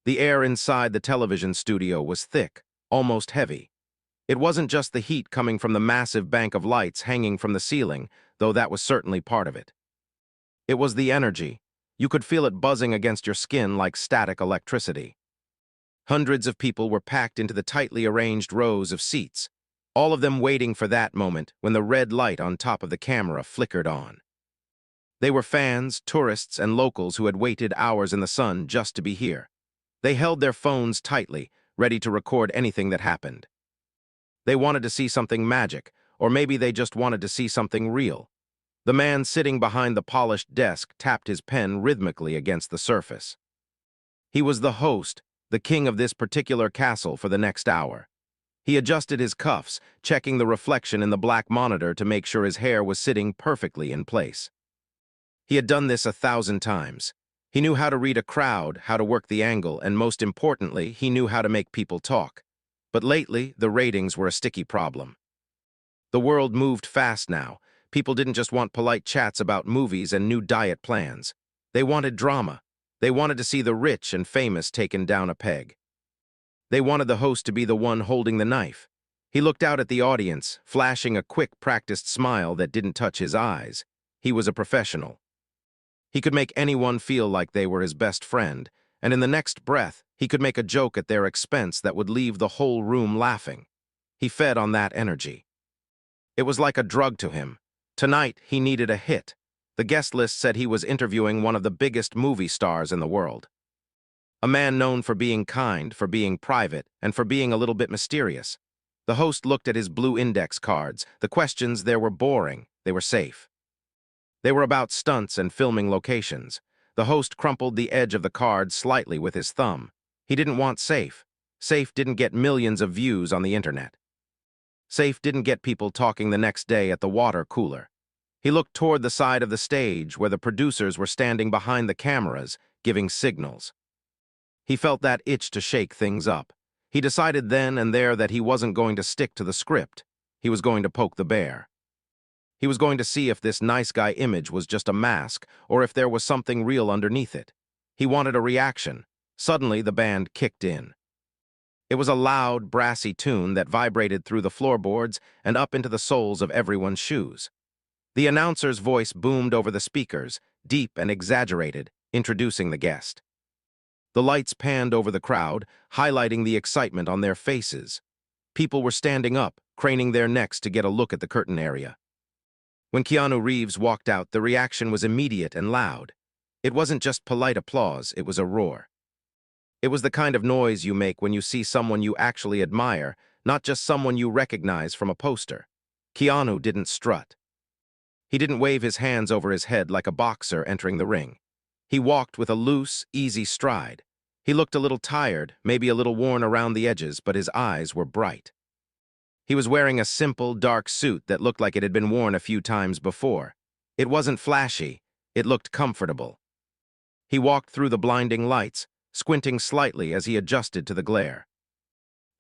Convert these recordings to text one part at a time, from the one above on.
The air inside the television studio was thick, almost heavy. It wasn't just the heat coming from the massive bank of lights hanging from the ceiling, though that was certainly part of it. It was the energy. You could feel it buzzing against your skin like static electricity. Hundreds of people were packed into the tightly arranged rows of seats, all of them waiting for that moment when the red light on top of the camera flickered on. They were fans, tourists, and locals who had waited hours in the sun just to be here. They held their phones tightly, ready to record anything that happened. They wanted to see something magic, or maybe they just wanted to see something real. The man sitting behind the polished desk tapped his pen rhythmically against the surface. He was the host, the king of this particular castle for the next hour. He adjusted his cuffs, checking the reflection in the black monitor to make sure his hair was sitting perfectly in place. He had done this 1,000 times. He knew how to read a crowd, how to work the angle, and most importantly, he knew how to make people talk. But lately, the ratings were a sticky problem. The world moved fast now. People didn't just want polite chats about movies and new diet plans. They wanted drama. They wanted to see the rich and famous taken down a peg. They wanted the host to be the one holding the knife. He looked out at the audience, flashing a quick, practiced smile that didn't touch his eyes. He was a professional. He could make anyone feel like they were his best friend, and in the next breath, he could make a joke at their expense that would leave the whole room laughing. He fed on that energy. It was like a drug to him. Tonight, he needed a hit. The guest list said he was interviewing one of the biggest movie stars in the world. A man known for being kind, for being private, and for being a little bit mysterious. The host looked at his blue index cards. The questions there were boring. They were safe. They were about stunts and filming locations. The host crumpled the edge of the card slightly with his thumb. He didn't want safe. Safe didn't get millions of views on the internet. Safe didn't get people talking the next day at the water cooler. He looked toward the side of the stage where the producers were standing behind the cameras, giving signals. He felt that itch to shake things up. He decided then and there that he wasn't going to stick to the script. He was going to poke the bear. He was going to see if this nice guy image was just a mask or if there was something real underneath it. He wanted a reaction. Suddenly, the band kicked in. It was a loud, brassy tune that vibrated through the floorboards and up into the soles of everyone's shoes. The announcer's voice boomed over the speakers, deep and exaggerated, introducing the guest. The lights panned over the crowd, highlighting the excitement on their faces. People were standing up, craning their necks to get a look at the curtain area. When Keanu Reeves walked out, the reaction was immediate and loud. It wasn't just polite applause, it was a roar. It was the kind of noise you make when you see someone you actually admire, not just someone you recognize from a poster. Keanu didn't strut. He didn't wave his hands over his head like a boxer entering the ring. He walked with a loose, easy stride. He looked a little tired, maybe a little worn around the edges, but his eyes were bright. He was wearing a simple, dark suit that looked like it had been worn a few times before. It wasn't flashy. It looked comfortable. He walked through the blinding lights, squinting slightly as he adjusted to the glare.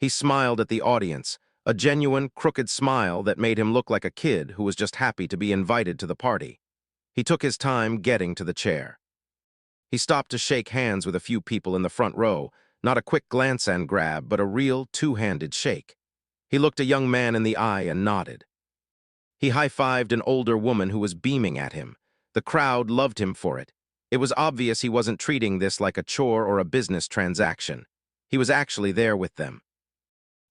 He smiled at the audience, a genuine, crooked smile that made him look like a kid who was just happy to be invited to the party. He took his time getting to the chair. He stopped to shake hands with a few people in the front row, not a quick glance and grab, but a real two-handed shake. He looked a young man in the eye and nodded. He high-fived an older woman who was beaming at him. The crowd loved him for it. It was obvious he wasn't treating this like a chore or a business transaction. He was actually there with them.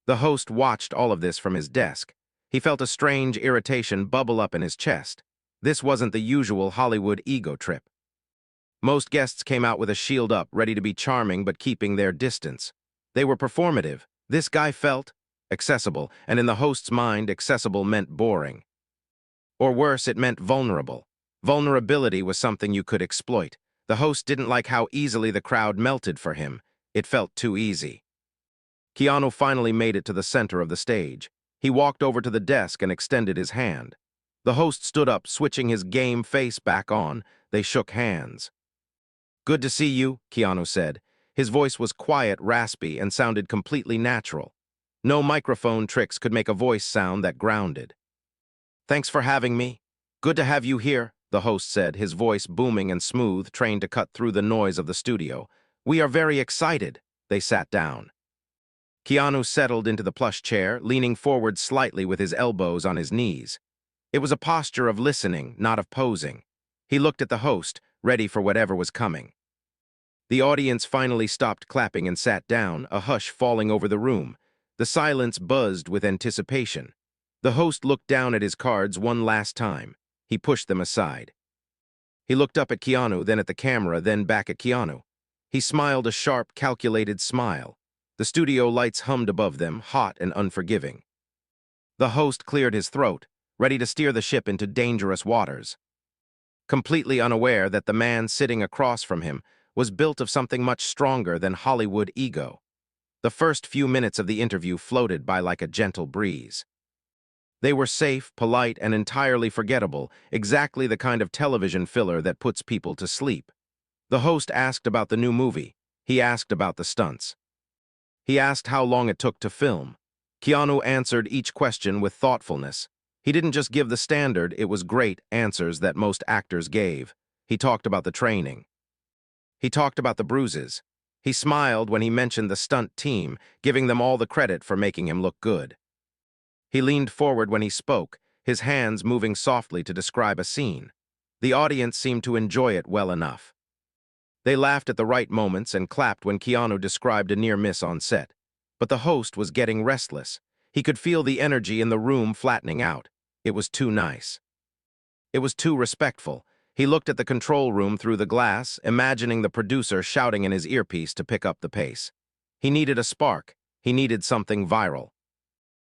The host watched all of this from his desk. He felt a strange irritation bubble up in his chest. This wasn't the usual Hollywood ego trip. Most guests came out with a shield up, ready to be charming but keeping their distance. They were performative. This guy felt accessible, and in the host's mind, accessible meant boring. Or worse, it meant vulnerable. Vulnerability was something you could exploit. The host didn't like how easily the crowd melted for him. It felt too easy. Keanu finally made it to the center of the stage. He walked over to the desk and extended his hand. The host stood up, switching his game face back on. They shook hands. "Good to see you," Keanu said. His voice was quiet, raspy, and sounded completely natural. No microphone tricks could make a voice sound that grounded. "Thanks for having me. Good to have you here," the host said, his voice booming and smooth, trained to cut through the noise of the studio. "We are very excited." They sat down. Keanu settled into the plush chair, leaning forward slightly with his elbows on his knees. It was a posture of listening, not of posing. He looked at the host, ready for whatever was coming. The audience finally stopped clapping and sat down, a hush falling over the room. The silence buzzed with anticipation. The host looked down at his cards one last time. He pushed them aside. He looked up at Keanu, then at the camera, then back at Keanu. He smiled a sharp, calculated smile. The studio lights hummed above them, hot and unforgiving. The host cleared his throat, ready to steer the ship into dangerous waters. Completely unaware that the man sitting across from him was built of something much stronger than Hollywood ego. The first few minutes of the interview floated by like a gentle breeze. They were safe, polite, and entirely forgettable, exactly the kind of television filler that puts people to sleep. The host asked about the new movie. He asked about the stunts. He asked how long it took to film. Keanu answered each question with thoughtfulness. He didn't just give the standard, it was great answers that most actors gave. He talked about the training. He talked about the bruises. He smiled when he mentioned the stunt team, giving them all the credit for making him look good. He leaned forward when he spoke, his hands moving softly to describe a scene. The audience seemed to enjoy it well enough. They laughed at the right moments and clapped when Keanu described a near miss on set. But the host was getting restless. He could feel the energy in the room flattening out. It was too nice. It was too respectful. He looked at the control room through the glass, imagining the producer shouting in his earpiece to pick up the pace. He needed a spark. He needed something viral.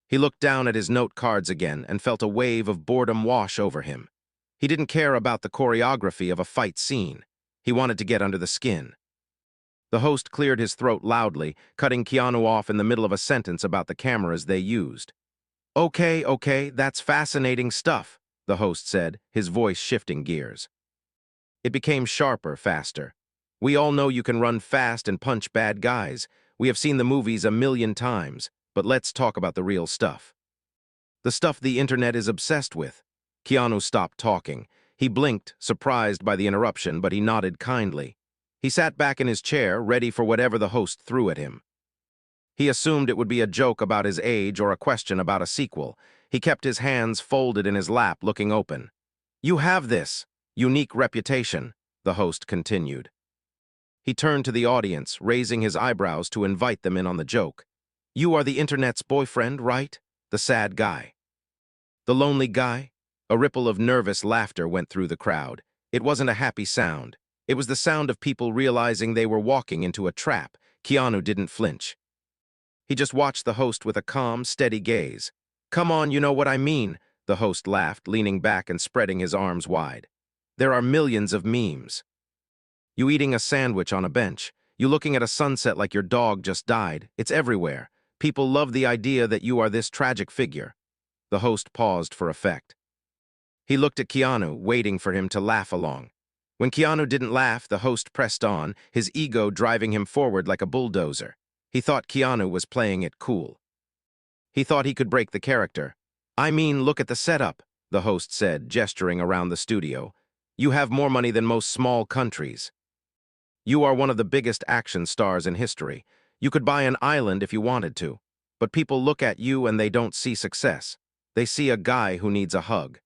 He looked down at his note cards again and felt a wave of boredom wash over him. He didn't care about the choreography of a fight scene. He wanted to get under the skin. The host cleared his throat loudly, cutting Keanu off in the middle of a sentence about the cameras they used. Okay, that's fascinating stuff, the host said, his voice shifting gears. It became sharper, faster. We all know you can run fast and punch bad guys. We have seen the movies a million times, but let's talk about the real stuff. The stuff the internet is obsessed with. Keanu stopped talking. He blinked, surprised by the interruption, but he nodded kindly. He sat back in his chair, ready for whatever the host threw at him. He assumed it would be a joke about his age or a question about a sequel. He kept his hands folded in his lap, looking open. You have this unique reputation, the host continued. He turned to the audience, raising his eyebrows to invite them in on the joke. You are the internet's boyfriend, right? The sad guy. The lonely guy? A ripple of nervous laughter went through the crowd. It wasn't a happy sound. It was the sound of people realizing they were walking into a trap. Keanu didn't flinch. He just watched the host with a calm, steady gaze. Come on, you know what I mean, the host laughed, leaning back and spreading his arms wide. There are millions of memes. You eating a sandwich on a bench. You looking at a sunset like your dog just died. It's everywhere. People love the idea that you are this tragic figure. The host paused for effect. He looked at Keanu, waiting for him to laugh along. When Keanu didn't laugh, the host pressed on, his ego driving him forward like a bulldozer. He thought Keanu was playing it cool. He thought he could break the character. I mean, look at the setup, the host said, gesturing around the studio. You have more money than most small countries. You are one of the biggest action stars in history. You could buy an island if you wanted to. But people look at you and they don't see success. They see a guy who needs a hug.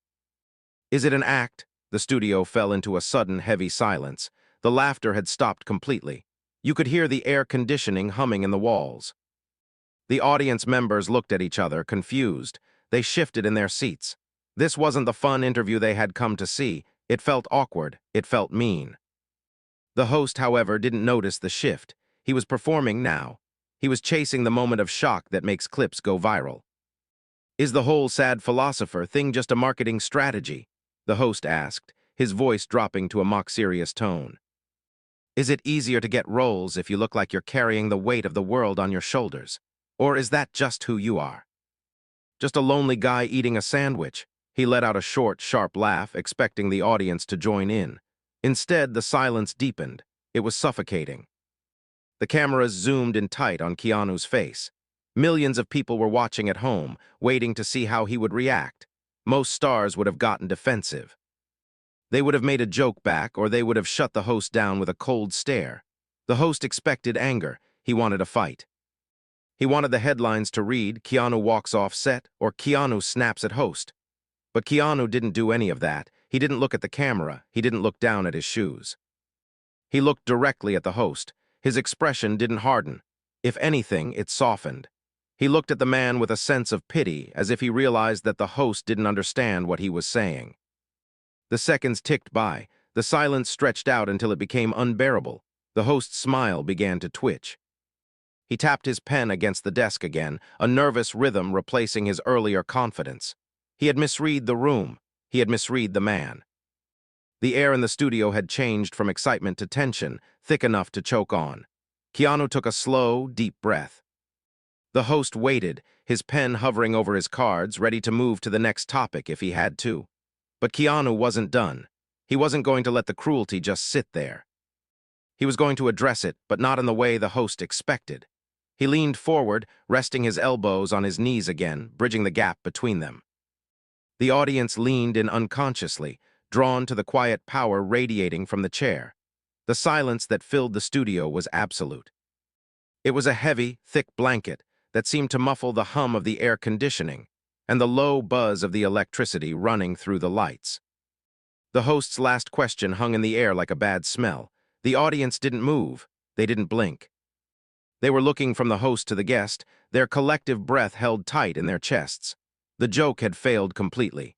Is it an act? The studio fell into a sudden, heavy silence. The laughter had stopped completely. You could hear the air conditioning humming in the walls. The audience members looked at each other, confused. They shifted in their seats. This wasn't the fun interview they had come to see. It felt awkward. It felt mean. The host, however, didn't notice the shift. He was performing now. He was chasing the moment of shock that makes clips go viral. Is the whole sad philosopher thing just a marketing strategy? The host asked, his voice dropping to a mock-serious tone. Is it easier to get roles if you look like you're carrying the weight of the world on your shoulders? Or is that just who you are? Just a lonely guy eating a sandwich. He let out a short, sharp laugh, expecting the audience to join in. Instead, the silence deepened. It was suffocating. The cameras zoomed in tight on Keanu's face. Millions of people were watching at home, waiting to see how he would react. Most stars would have gotten defensive. They would have made a joke back, or they would have shut the host down with a cold stare. The host expected anger. He wanted a fight. He wanted the headlines to read, "Keanu walks off set" or "Keanu snaps at host." But Keanu didn't do any of that. He didn't look at the camera. He didn't look down at his shoes. He looked directly at the host. His expression didn't harden. If anything, it softened. He looked at the man with a sense of pity, as if he realized that the host didn't understand what he was saying. The seconds ticked by. The silence stretched out until it became unbearable. The host's smile began to twitch. He tapped his pen against the desk again, a nervous rhythm replacing his earlier confidence. He had misread the room. He had misread the man. The air in the studio had changed from excitement to tension, thick enough to choke on. Keanu took a slow, deep breath. The host waited, his pen hovering over his cards, ready to move to the next topic if he had to. But Keanu wasn't done. He wasn't going to let the cruelty just sit there. He was going to address it, but not in the way the host expected. He leaned forward, resting his elbows on his knees again, bridging the gap between them. The audience leaned in unconsciously, drawn to the quiet power radiating from the chair. The silence that filled the studio was absolute. It was a heavy, thick blanket that seemed to muffle the hum of the air conditioning and the low buzz of the electricity running through the lights. The host's last question hung in the air like a bad smell. The audience didn't move. They didn't blink. They were looking from the host to the guest, their collective breath held tight in their chests. The joke had failed completely.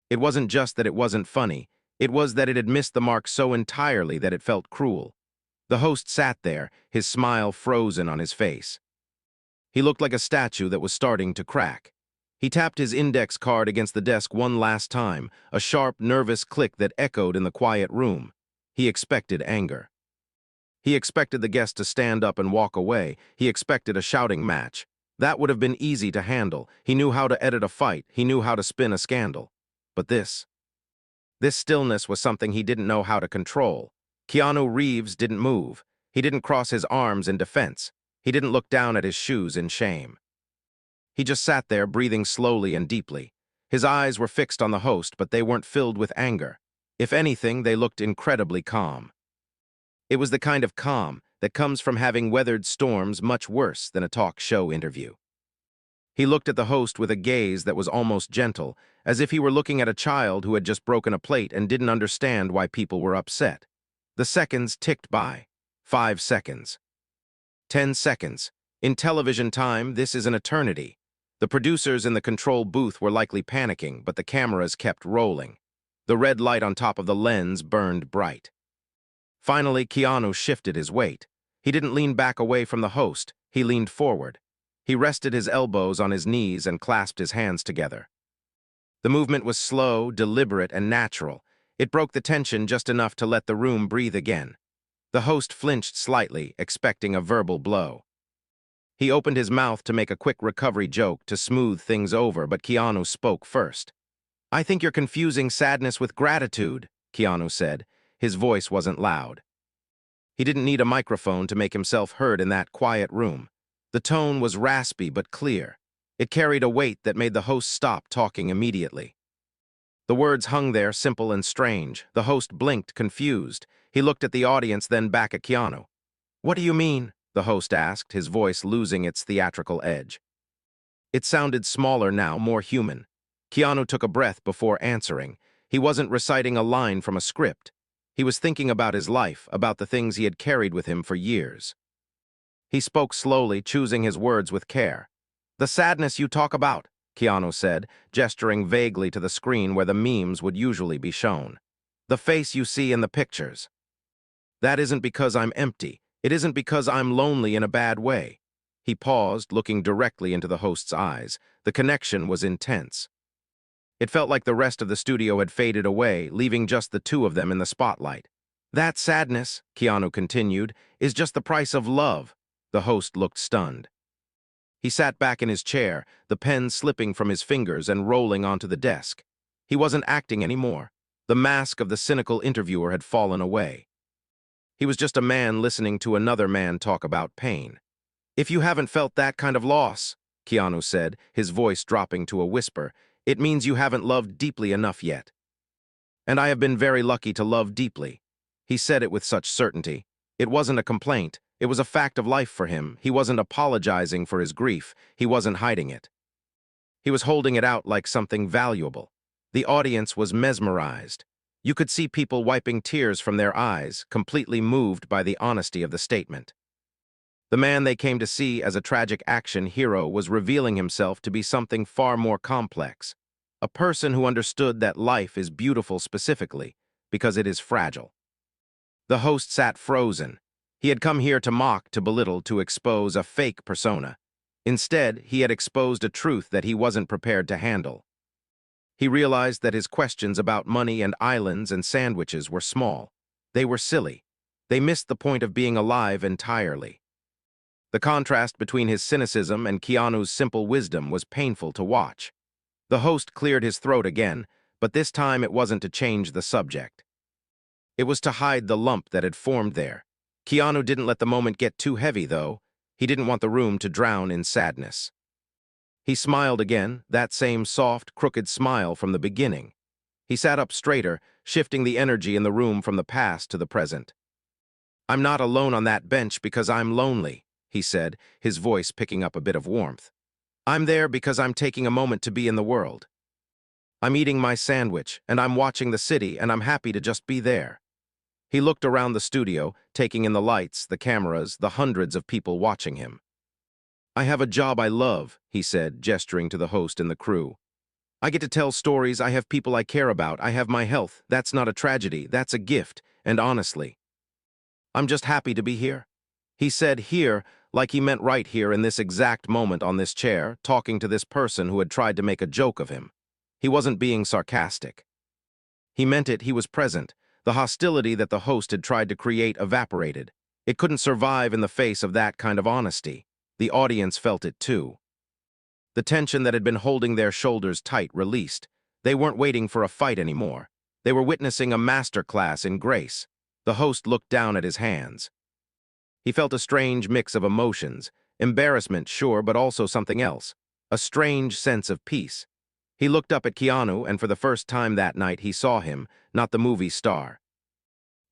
It wasn't just that it wasn't funny, it was that it had missed the mark so entirely that it felt cruel. The host sat there, his smile frozen on his face. He looked like a statue that was starting to crack. He tapped his index card against the desk one last time, a sharp, nervous click that echoed in the quiet room. He expected anger. He expected the guest to stand up and walk away. He expected a shouting match. That would have been easy to handle. He knew how to edit a fight. He knew how to spin a scandal. But this stillness was something he didn't know how to control. Keanu Reeves didn't move. He didn't cross his arms in defense. He didn't look down at his shoes in shame. He just sat there, breathing slowly and deeply. His eyes were fixed on the host, but they weren't filled with anger. If anything, they looked incredibly calm. It was the kind of calm that comes from having weathered storms much worse than a talk show interview. He looked at the host with a gaze that was almost gentle, as if he were looking at a child who had just broken a plate and didn't understand why people were upset. The seconds ticked by. 5 seconds. 10 seconds. In television time, this is an eternity. The producers in the control booth were likely panicking, but the cameras kept rolling. The red light on top of the lens burned bright. Finally, Keanu shifted his weight. He didn't lean back away from the host. He leaned forward. He rested his elbows on his knees and clasped his hands together. The movement was slow, deliberate, and natural. It broke the tension just enough to let the room breathe again. The host flinched slightly, expecting a verbal blow. He opened his mouth to make a quick recovery joke to smooth things over, but Keanu spoke first. "I think you're confusing sadness with gratitude," Keanu said. His voice wasn't loud. He didn't need a microphone to make himself heard in that quiet room. The tone was raspy but clear. It carried a weight that made the host stop talking immediately. The words hung there, simple and strange. The host blinked, confused. He looked at the audience, then back at Keanu. "What do you mean?" the host asked, his voice losing its theatrical edge. It sounded smaller now, more human. Keanu took a breath before answering. He wasn't reciting a line from a script. He was thinking about his life, about the things he had carried with him for years. He spoke slowly, choosing his words with care. "The sadness you talk about," Keanu said, gesturing vaguely to the screen where the memes would usually be shown. "The face you see in the pictures. That isn't because I'm empty. It isn't because I'm lonely in a bad way." He paused, looking directly into the host's eyes. The connection was intense. It felt like the rest of the studio had faded away, leaving just the two of them in the spotlight. "That sadness," Keanu continued, "is just the price of love." The host looked stunned. He sat back in his chair, the pen slipping from his fingers and rolling onto the desk. He wasn't acting anymore. The mask of the cynical interviewer had fallen away. He was just a man listening to another man talk about pain. "If you haven't felt that kind of loss," Keanu said, his voice dropping to a whisper, "it means you haven't loved deeply enough yet." "And I have been very lucky to love deeply." He said it with such certainty. It wasn't a complaint. It was a fact of life for him. He wasn't apologizing for his grief. He wasn't hiding it. He was holding it out like something valuable. The audience was mesmerized. You could see people wiping tears from their eyes, completely moved by the honesty of the statement. The man they came to see as a tragic action hero was revealing himself to be something far more complex. A person who understood that life is beautiful specifically because it is fragile. The host sat frozen. He had come here to mock, to belittle, to expose a fake persona. Instead, he had exposed a truth that he wasn't prepared to handle. He realized that his questions about money and islands and sandwiches were small. They were silly. They missed the point of being alive entirely. The contrast between his cynicism and Keanu's simple wisdom was painful to watch. The host cleared his throat again, but this time it wasn't to change the subject. It was to hide the lump that had formed there. Keanu didn't let the moment get too heavy, though. He didn't want the room to drown in sadness. He smiled again, that same soft, crooked smile from the beginning. He sat up straighter, shifting the energy in the room from the past to the present. "I'm not alone on that bench because I'm lonely," he said, his voice picking up a bit of warmth. "I'm there because I'm taking a moment to be in the world. I'm eating my sandwich, and I'm watching the city, and I'm happy to just be there." He looked around the studio, taking in the lights, the cameras, the hundreds of people watching him. "I have a job I love," he said, gesturing to the host and the crew. "I get to tell stories, I have people I care about, I have my health. That's not a tragedy, that's a gift, and honestly, I'm just happy to be here." He said here, like he meant right here in this exact moment on this chair, talking to this person who had tried to make a joke of him. He wasn't being sarcastic. He meant it, he was present. The hostility that the host had tried to create evaporated. It couldn't survive in the face of that kind of honesty. The audience felt it too. The tension that had been holding their shoulders tight released. They weren't waiting for a fight anymore. They were witnessing a masterclass in grace. The host looked down at his hands. He felt a strange mix of emotions. Embarrassment, sure, but also something else. A strange sense of peace. He looked up at Keanu, and for the first time that night he saw him, not the movie star.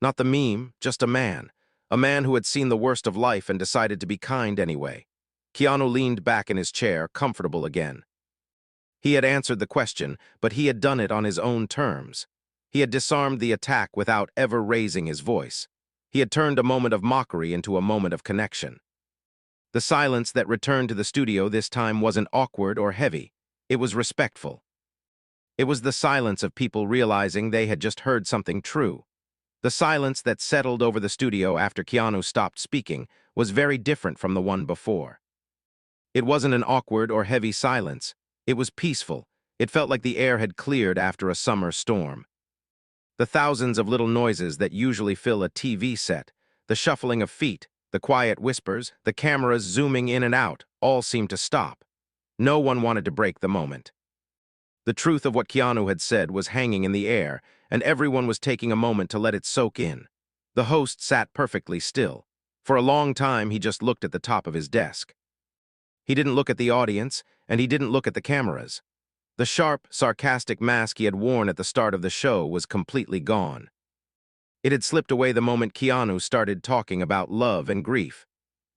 Not the meme, just a man. A man who had seen the worst of life and decided to be kind anyway. Keanu leaned back in his chair, comfortable again. He had answered the question, but he had done it on his own terms. He had disarmed the attack without ever raising his voice. He had turned a moment of mockery into a moment of connection. The silence that returned to the studio this time wasn't awkward or heavy. It was respectful. It was the silence of people realizing they had just heard something true. The silence that settled over the studio after Keanu stopped speaking was very different from the one before. It wasn't an awkward or heavy silence. It was peaceful. It felt like the air had cleared after a summer storm. The thousands of little noises that usually fill a TV set, the shuffling of feet, the quiet whispers, the cameras zooming in and out, all seemed to stop. No one wanted to break the moment. The truth of what Keanu had said was hanging in the air, and everyone was taking a moment to let it soak in. The host sat perfectly still. For a long time, he just looked at the top of his desk. He didn't look at the audience, and he didn't look at the cameras. The sharp, sarcastic mask he had worn at the start of the show was completely gone. It had slipped away the moment Keanu started talking about love and grief.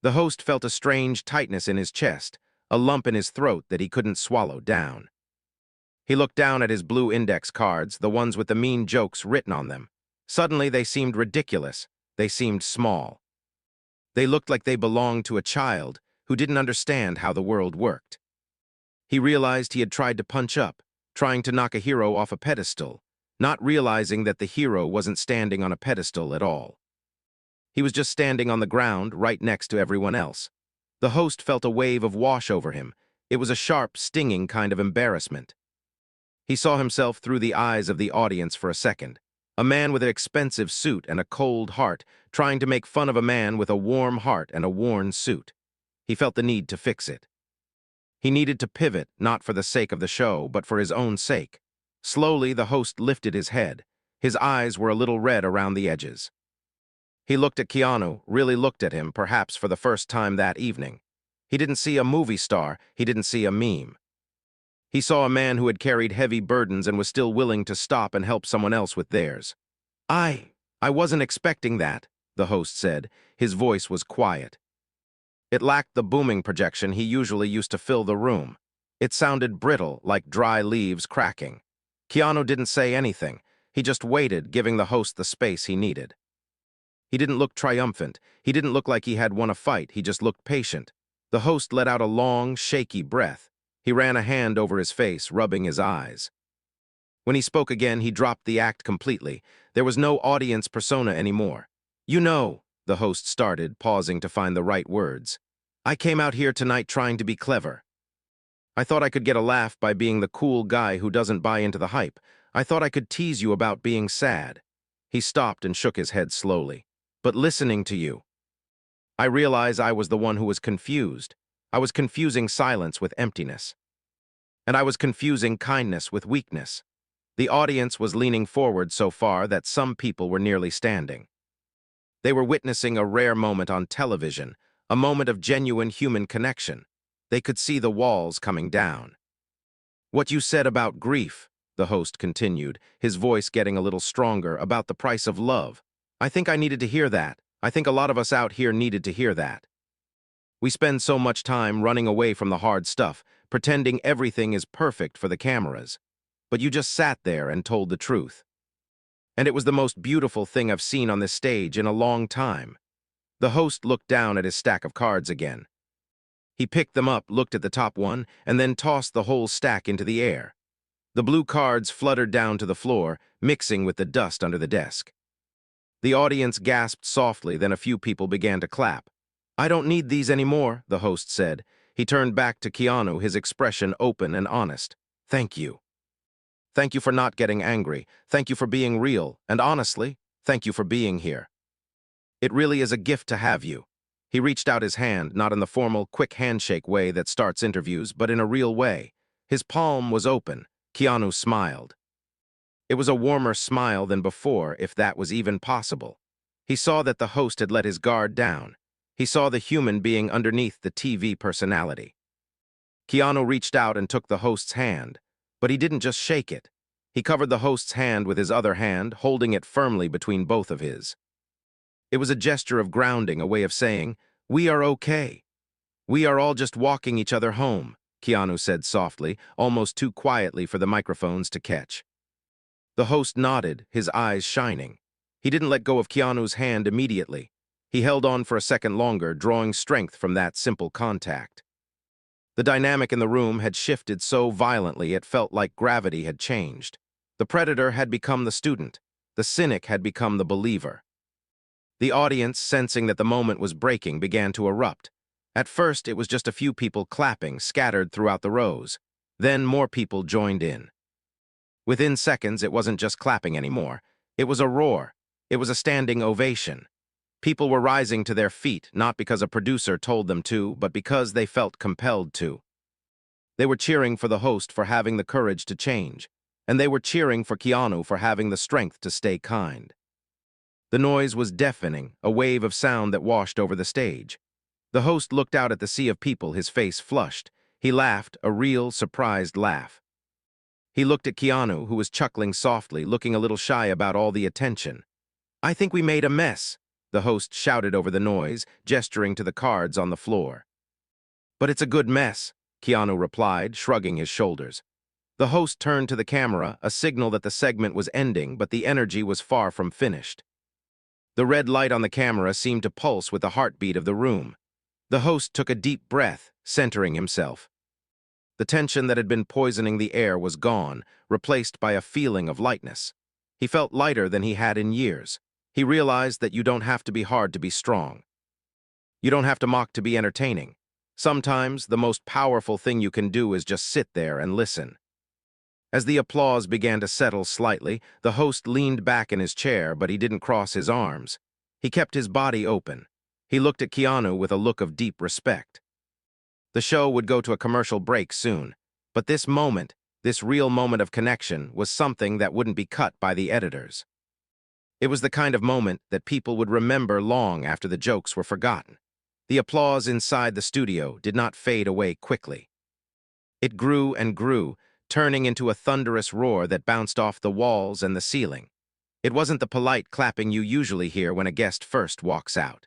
The host felt a strange tightness in his chest, a lump in his throat that he couldn't swallow down. He looked down at his blue index cards, the ones with the mean jokes written on them. Suddenly they seemed ridiculous. They seemed small. They looked like they belonged to a child who didn't understand how the world worked. He realized he had tried to punch up, trying to knock a hero off a pedestal, not realizing that the hero wasn't standing on a pedestal at all. He was just standing on the ground right next to everyone else. The host felt a wave of wash over him. It was a sharp, stinging kind of embarrassment. He saw himself through the eyes of the audience for a second. A man with an expensive suit and a cold heart, trying to make fun of a man with a warm heart and a worn suit. He felt the need to fix it. He needed to pivot, not for the sake of the show, but for his own sake. Slowly, the host lifted his head. His eyes were a little red around the edges. He looked at Keanu, really looked at him, perhaps for the first time that evening. He didn't see a movie star, he didn't see a meme. He saw a man who had carried heavy burdens and was still willing to stop and help someone else with theirs. I wasn't expecting that," the host said. His voice was quiet. It lacked the booming projection he usually used to fill the room. It sounded brittle, like dry leaves cracking. Keanu didn't say anything. He just waited, giving the host the space he needed. He didn't look triumphant. He didn't look like he had won a fight. He just looked patient. The host let out a long, shaky breath. He ran a hand over his face, rubbing his eyes. When he spoke again, he dropped the act completely. There was no audience persona anymore. "You know," the host started, pausing to find the right words. "I came out here tonight trying to be clever. I thought I could get a laugh by being the cool guy who doesn't buy into the hype. I thought I could tease you about being sad." He stopped and shook his head slowly. "But listening to you, I realized I was the one who was confused. I was confusing silence with emptiness. And I was confusing kindness with weakness." The audience was leaning forward so far that some people were nearly standing. They were witnessing a rare moment on television, a moment of genuine human connection. They could see the walls coming down. "What you said about grief," the host continued, his voice getting a little stronger, "about the price of love. I think I needed to hear that. I think a lot of us out here needed to hear that. We spend so much time running away from the hard stuff, pretending everything is perfect for the cameras. But you just sat there and told the truth. And it was the most beautiful thing I've seen on this stage in a long time." The host looked down at his stack of cards again. He picked them up, looked at the top one, and then tossed the whole stack into the air. The blue cards fluttered down to the floor, mixing with the dust under the desk. The audience gasped softly, then a few people began to clap. "I don't need these anymore," the host said. He turned back to Keanu, his expression open and honest. "Thank you. Thank you for not getting angry. Thank you for being real. And honestly, thank you for being here. It really is a gift to have you." He reached out his hand, not in the formal, quick handshake way that starts interviews, but in a real way. His palm was open. Keanu smiled. It was a warmer smile than before, if that was even possible. He saw that the host had let his guard down. He saw the human being underneath the TV personality. Keanu reached out and took the host's hand, but he didn't just shake it. He covered the host's hand with his other hand, holding it firmly between both of his. It was a gesture of grounding, a way of saying, "We are okay. We are all just walking each other home," Keanu said softly, almost too quietly for the microphones to catch. The host nodded, his eyes shining. He didn't let go of Keanu's hand immediately. He held on for a second longer, drawing strength from that simple contact. The dynamic in the room had shifted so violently it felt like gravity had changed. The predator had become the student. The cynic had become the believer. The audience, sensing that the moment was breaking, began to erupt. At first, it was just a few people clapping, scattered throughout the rows. Then more people joined in. Within seconds, it wasn't just clapping anymore. It was a roar. It was a standing ovation. People were rising to their feet, not because a producer told them to, but because they felt compelled to. They were cheering for the host for having the courage to change, and they were cheering for Keanu for having the strength to stay kind. The noise was deafening, a wave of sound that washed over the stage. The host looked out at the sea of people, his face flushed. He laughed, a real, surprised laugh. He looked at Keanu, who was chuckling softly, looking a little shy about all the attention. "I think we made a mess," the host shouted over the noise, gesturing to the cards on the floor. "But it's a good mess," Keanu replied, shrugging his shoulders. The host turned to the camera, a signal that the segment was ending, but the energy was far from finished. The red light on the camera seemed to pulse with the heartbeat of the room. The host took a deep breath, centering himself. The tension that had been poisoning the air was gone, replaced by a feeling of lightness. He felt lighter than he had in years. He realized that you don't have to be hard to be strong. You don't have to mock to be entertaining. Sometimes, the most powerful thing you can do is just sit there and listen. As the applause began to settle slightly, the host leaned back in his chair, but he didn't cross his arms. He kept his body open. He looked at Keanu with a look of deep respect. The show would go to a commercial break soon, but this moment, this real moment of connection, was something that wouldn't be cut by the editors. It was the kind of moment that people would remember long after the jokes were forgotten. The applause inside the studio did not fade away quickly. It grew and grew, turning into a thunderous roar that bounced off the walls and the ceiling. It wasn't the polite clapping you usually hear when a guest first walks out.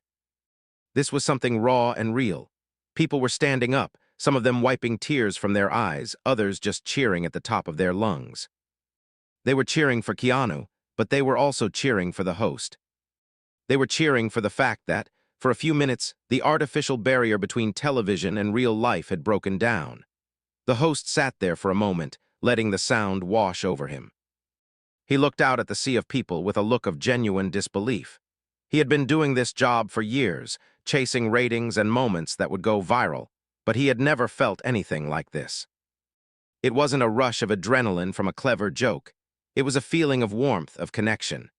This was something raw and real. People were standing up, some of them wiping tears from their eyes, others just cheering at the top of their lungs. They were cheering for Keanu, but they were also cheering for the host. They were cheering for the fact that, for a few minutes, the artificial barrier between television and real life had broken down. The host sat there for a moment, letting the sound wash over him. He looked out at the sea of people with a look of genuine disbelief. He had been doing this job for years, chasing ratings and moments that would go viral, but he had never felt anything like this. It wasn't a rush of adrenaline from a clever joke. It was a feeling of warmth, of connection.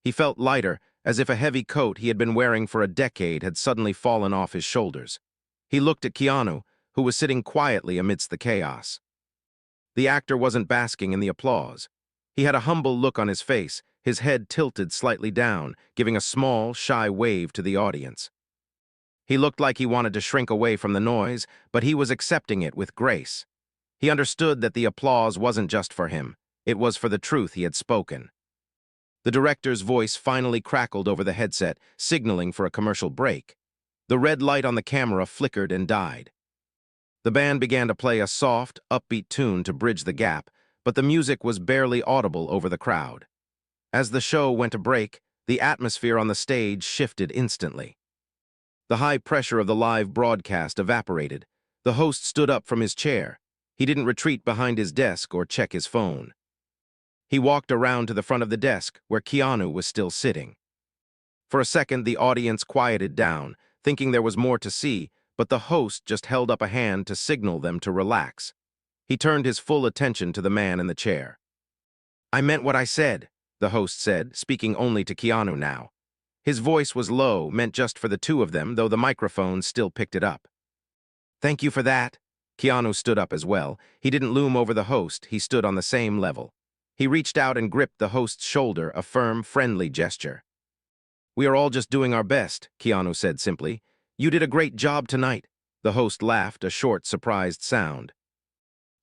He felt lighter, as if a heavy coat he had been wearing for a decade had suddenly fallen off his shoulders. He looked at Keanu, who was sitting quietly amidst the chaos. The actor wasn't basking in the applause. He had a humble look on his face, his head tilted slightly down, giving a small, shy wave to the audience. He looked like he wanted to shrink away from the noise, but he was accepting it with grace. He understood that the applause wasn't just for him. It was for the truth he had spoken. The director's voice finally crackled over the headset, signaling for a commercial break. The red light on the camera flickered and died. The band began to play a soft, upbeat tune to bridge the gap, but the music was barely audible over the crowd. As the show went to break, the atmosphere on the stage shifted instantly. The high pressure of the live broadcast evaporated. The host stood up from his chair. He didn't retreat behind his desk or check his phone. He walked around to the front of the desk, where Keanu was still sitting. For a second, the audience quieted down, thinking there was more to see, but the host just held up a hand to signal them to relax. He turned his full attention to the man in the chair. "I meant what I said," the host said, speaking only to Keanu now. His voice was low, meant just for the two of them, though the microphone still picked it up. "Thank you for that." Keanu stood up as well. He didn't loom over the host, he stood on the same level. He reached out and gripped the host's shoulder, a firm, friendly gesture. "We are all just doing our best," Keanu said simply. "You did a great job tonight." The host laughed, a short, surprised sound.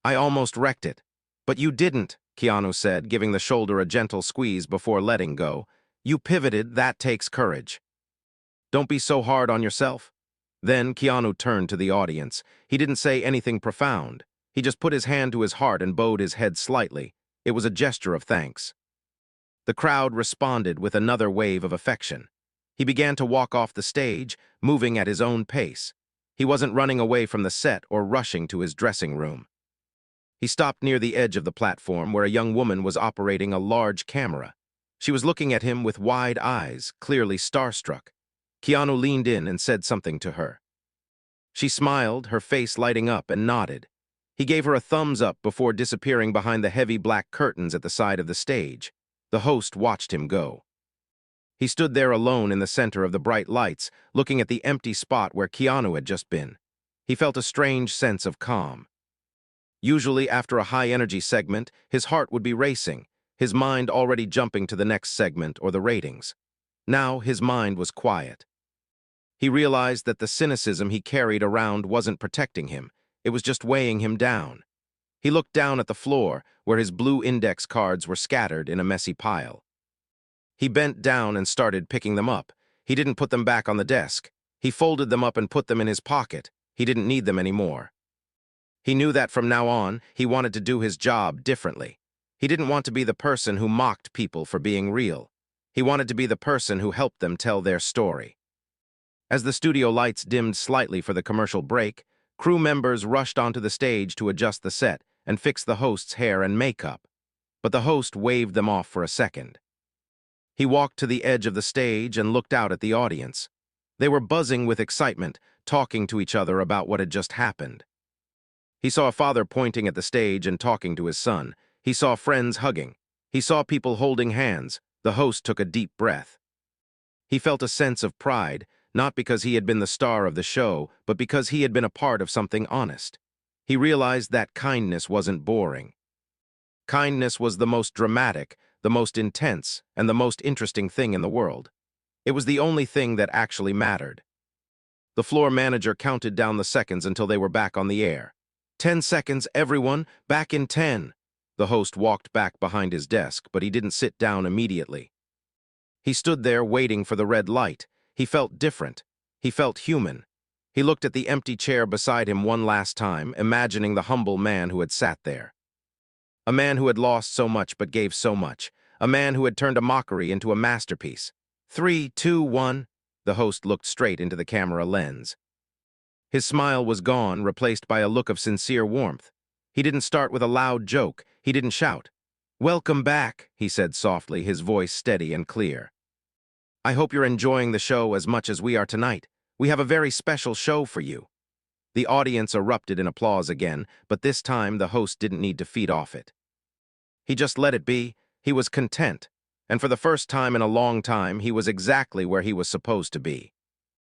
"I almost wrecked it." "But you didn't," Keanu said, giving the shoulder a gentle squeeze before letting go. "You pivoted, that takes courage. Don't be so hard on yourself." Then Keanu turned to the audience. He didn't say anything profound. He just put his hand to his heart and bowed his head slightly. It was a gesture of thanks. The crowd responded with another wave of affection. He began to walk off the stage, moving at his own pace. He wasn't running away from the set or rushing to his dressing room. He stopped near the edge of the platform where a young woman was operating a large camera. She was looking at him with wide eyes, clearly starstruck. Keanu leaned in and said something to her. She smiled, her face lighting up, and nodded. He gave her a thumbs up before disappearing behind the heavy black curtains at the side of the stage. The host watched him go. He stood there alone in the center of the bright lights, looking at the empty spot where Keanu had just been. He felt a strange sense of calm. Usually, after a high-energy segment, his heart would be racing, his mind already jumping to the next segment or the ratings. Now, his mind was quiet. He realized that the cynicism he carried around wasn't protecting him. It was just weighing him down. He looked down at the floor, where his blue index cards were scattered in a messy pile. He bent down and started picking them up. He didn't put them back on the desk. He folded them up and put them in his pocket. He didn't need them anymore. He knew that from now on, he wanted to do his job differently. He didn't want to be the person who mocked people for being real. He wanted to be the person who helped them tell their story. As the studio lights dimmed slightly for the commercial break, crew members rushed onto the stage to adjust the set and fix the host's hair and makeup. But the host waved them off for a second. He walked to the edge of the stage and looked out at the audience. They were buzzing with excitement, talking to each other about what had just happened. He saw a father pointing at the stage and talking to his son. He saw friends hugging. He saw people holding hands. The host took a deep breath. He felt a sense of pride, not because he had been the star of the show, but because he had been a part of something honest. He realized that kindness wasn't boring. Kindness was the most dramatic, the most intense, and the most interesting thing in the world. It was the only thing that actually mattered. The floor manager counted down the seconds until they were back on the air. 10 seconds, everyone, back in 10. The host walked back behind his desk, but he didn't sit down immediately. He stood there waiting for the red light. He felt different. He felt human. He looked at the empty chair beside him one last time, imagining the humble man who had sat there. A man who had lost so much but gave so much. A man who had turned a mockery into a masterpiece. 3, 2, 1. The host looked straight into the camera lens. His smile was gone, replaced by a look of sincere warmth. He didn't start with a loud joke. He didn't shout. "Welcome back," he said softly, his voice steady and clear. "I hope you're enjoying the show as much as we are tonight. We have a very special show for you." The audience erupted in applause again, but this time the host didn't need to feed off it. He just let it be. He was content, and for the first time in a long time, he was exactly where he was supposed to be.